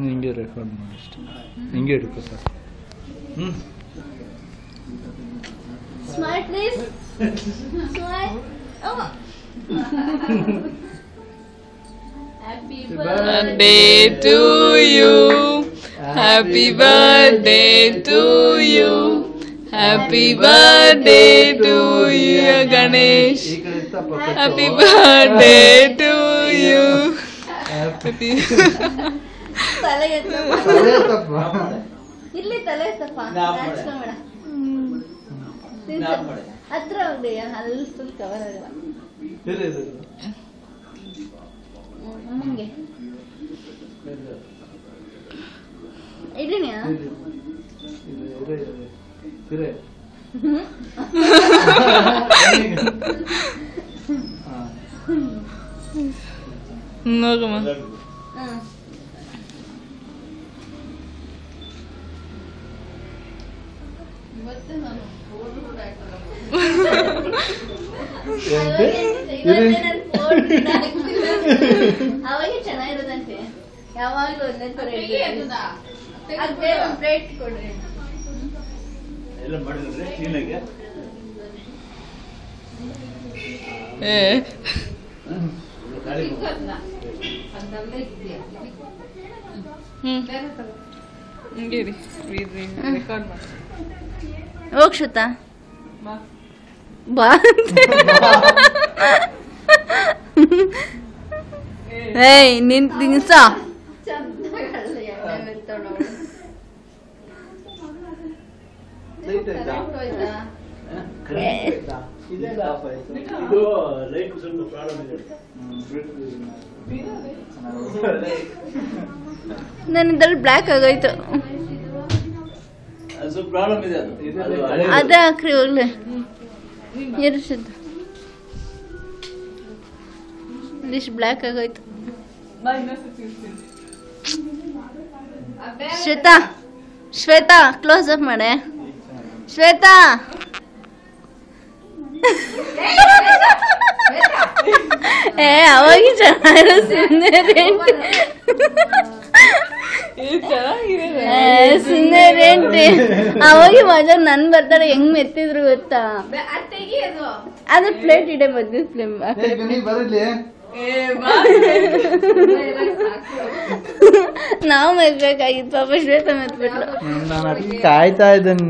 ಹಿಂಗೆ ರೆಕಾರ್ಡ್ ಮಾಡಿ ಅಷ್ಟೇ. ಹಿಂಗೆ ಹಿಡ್ಕೋ sir. Smile please. Smile. Oh. Happy birthday to you. Happy birthday to you. Happy birthday to you, Ganesh. Happy birthday to you. Happy. ತಲೆ ಇಲ್ಲಿ ತಲೆ ಎತ್ತಪ್ಪ. ನಾಚ್ಕೊಂಬೇಡ. ಹತ್ರ ಹೋಗಿ ಅಲ್ಲಿ ಫುಲ್ ಕವರ್ ಆಗಲ್ಲ. ಹಂಗೆ ಇದೀನಿ ನೋಡಮ್ಮ. ಅವಾಗ ಚೆನ್ನಾಗಿರೋದಂತೆ. ಯಾವಾಗ್ಲೂ ಒಂದೇ ತರ ಪ್ಲೇಟ್ ಕೊಡ್ರಿ. ಹೋಗ್ ಶ್ರುತಾ ಬಾ. ಏಯ್ ನಿನ್ಸ ನನ್ನಿದ್ರಲ್ಲಿ ಬ್ಲ್ಯಾಕ್ ಆಗೋಯ್ತು. ಅದೇ ಹಾಕ್ರಿ ಹೋಗ್ಲಿ. ಇರಿಸಿದ್ದು ಇದಿಷ್ಟು ಬ್ಲ್ಯಾಕ್ ಆಗೋಯ್ತು. ಶ್ವೇತಾ ಶ್ವೇತಾ ಕ್ಲೋಸ್ ಅಪ್ ಮಾಡೆ. ಶ್ವೇತಾ ಅವಾಗ ಚೆನ್ನಾಗಿರೋ ಸುಮ್ಮನೆ ರೇಂಟಿ ಅವಾಗ ಮಜಾ ನನ್ ಬರ್ತಾರೆ ಹೆಂಗ್ ಮೆತ್ತಿದ್ರು ಗೊತ್ತಾ. ಅದ್ರ ಪ್ಲೇಟ್ ಇಡೆ ಮದ್ದು ಫ್ಲೇಮ್ ನಾವು ಮೆತ್ಬೇಕಾಗಿತ್ತು. ಪಾಪ ಶ್ವೇತಾ ಮೆತ್ಬಿಟ್ಲು. ನಾನು ಕಾಯ್ತಾ ಇದ್ದೇನೆ.